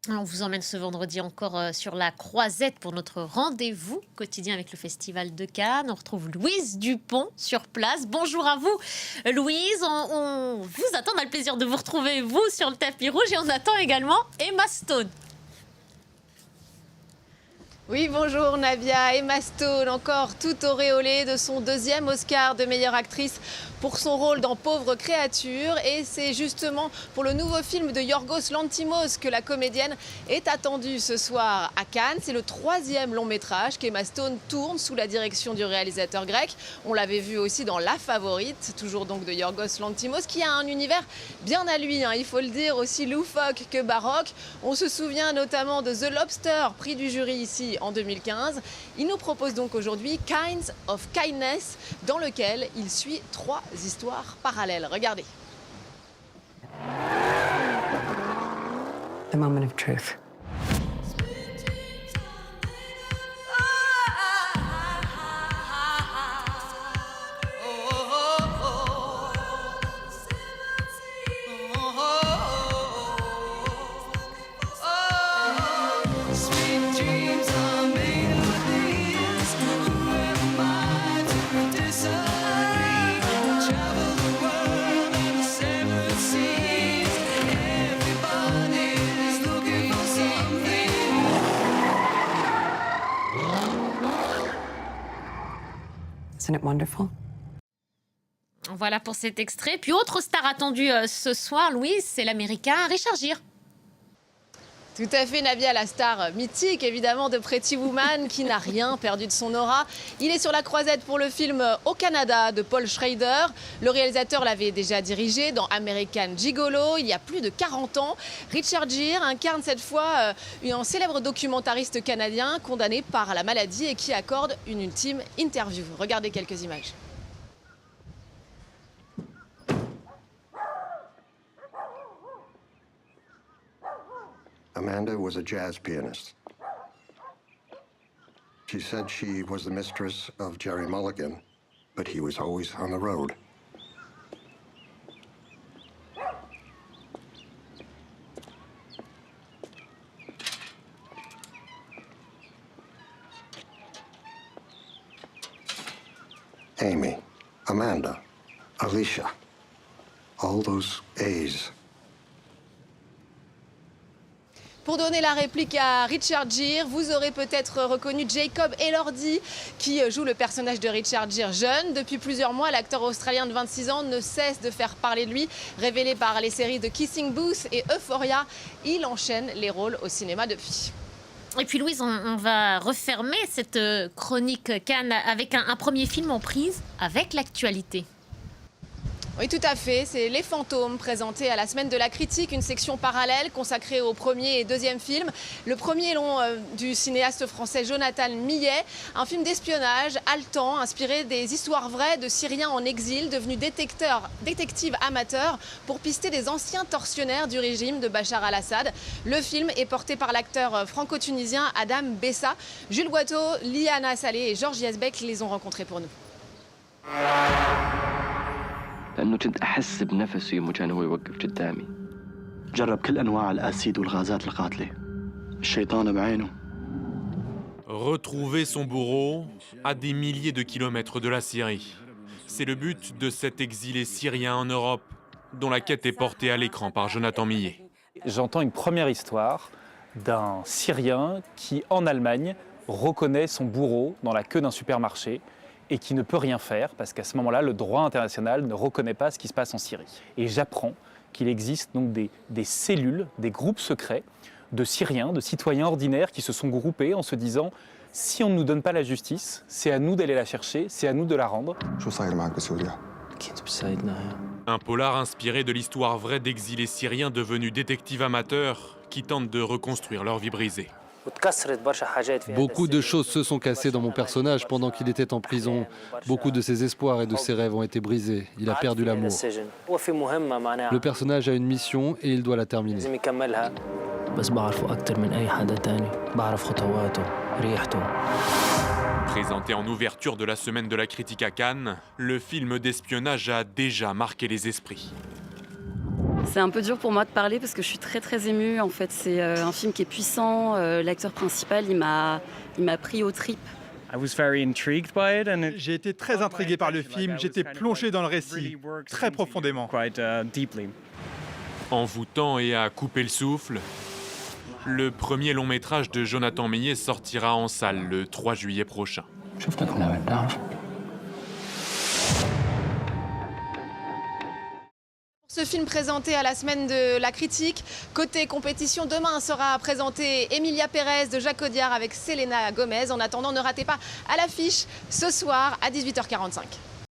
On vous emmène ce vendredi encore sur la Croisette pour notre rendez-vous quotidien avec le Festival de Cannes. On retrouve Louise Dupont sur place. Bonjour à vous, Louise. On vous attend. On a le plaisir de vous retrouver, vous, sur le tapis rouge. Et on attend également Emma Stone. Oui, bonjour Navia. Emma Stone, encore tout auréolée de son deuxième Oscar de meilleure actrice pour son rôle dans Pauvre créature. Et c'est justement pour le nouveau film de Yorgos Lanthimos que la comédienne est attendue ce soir à Cannes. C'est le troisième long métrage qu'Emma Stone tourne sous la direction du réalisateur grec. On l'avait vu aussi dans La Favorite, toujours donc de Yorgos Lanthimos, qui a un univers bien à lui, il faut le dire, aussi loufoque que baroque. On se souvient notamment de The Lobster, prix du jury ici en 2015. Il nous propose donc aujourd'hui Kinds of Kindness, dans lequel il suit trois histoires parallèles. Regardez. The moment of truth. Isn't it wonderful? Voilà pour cet extrait. Puis autre star attendue ce soir, Louise, c'est l'américain Richard Gere. Tout à fait, Navia, la star mythique évidemment de Pretty Woman, qui n'a rien perdu de son aura. Il est sur la croisette pour le film Au Canada de Paul Schrader. Le réalisateur l'avait déjà dirigé dans American Gigolo il y a plus de 40 ans. Richard Gere incarne cette fois un célèbre documentariste canadien condamné par la maladie et qui accorde une ultime interview. Regardez quelques images. Amanda was a jazz pianist. She said she was the mistress of Jerry Mulligan, but he was always on the road. Amy, Amanda, Alicia, all those A's. Pour donner la réplique à Richard Gere, vous aurez peut-être reconnu Jacob Elordi qui joue le personnage de Richard Gere jeune. Depuis plusieurs mois, l'acteur australien de 26 ans ne cesse de faire parler de lui. Révélé par les séries de Kissing Booth et Euphoria, il enchaîne les rôles au cinéma depuis. Et puis Louise, on va refermer cette chronique Cannes avec un premier film en prise avec l'actualité. Oui, tout à fait. C'est Les Fantômes, présenté à la Semaine de la Critique, une section parallèle consacrée au premier et deuxième film. Le premier long du cinéaste français Jonathan Millet, un film d'espionnage haletant, inspiré des histoires vraies de Syriens en exil, devenus détectives amateurs pour pister des anciens tortionnaires du régime de Bachar al-Assad. Le film est porté par l'acteur franco-tunisien Adam Bessa. Jules Boiteau, Liana Saleh et Georges Yazbek les ont rencontrés pour nous. لأنه كنت أحس بنفسه يوم كان هو يوقف قدامي. جرب كل أنواع الأسيد والغازات القاتلة. الشيطان بعينه. Retrouver son bourreau à des milliers de kilomètres de la Syrie. C'est le but de cet exilé syrien en Europe, dont la quête est portée à l'écran par Jonathan Millet. J'entends une première histoire d'un Syrien qui, en Allemagne, reconnaît son bourreau dans la queue d'un supermarché et qui ne peut rien faire parce qu'à ce moment-là, le droit international ne reconnaît pas ce qui se passe en Syrie. Et j'apprends qu'il existe donc des cellules, des groupes secrets de Syriens, de citoyens ordinaires qui se sont groupés en se disant « si on ne nous donne pas la justice, c'est à nous d'aller la chercher, c'est à nous de la rendre ». Un polar inspiré de l'histoire vraie d'exilés syriens devenus détectives amateurs qui tentent de reconstruire leur vie brisée. Beaucoup de choses se sont cassées dans mon personnage pendant qu'il était en prison. Beaucoup de ses espoirs et de ses rêves ont été brisés. Il a perdu l'amour. Le personnage a une mission et il doit la terminer. Présenté en ouverture de la Semaine de la Critique à Cannes, le film d'espionnage a déjà marqué les esprits. C'est un peu dur pour moi de parler parce que je suis très émue. En fait, c'est un film qui est puissant. L'acteur principal, il m'a pris aux tripes. J'ai été très intrigué par le film, j'étais plongé dans le récit, très profondément. Envoûtant et à couper le souffle, le premier long métrage de Jonathan Meillet sortira en salle le 3 juillet prochain. Ce film présenté à la semaine de la critique. Côté compétition, demain sera présenté Emilia Pérez de Jacques Audiard avec Selena Gomez. En attendant, ne ratez pas à l'affiche ce soir à 18h45.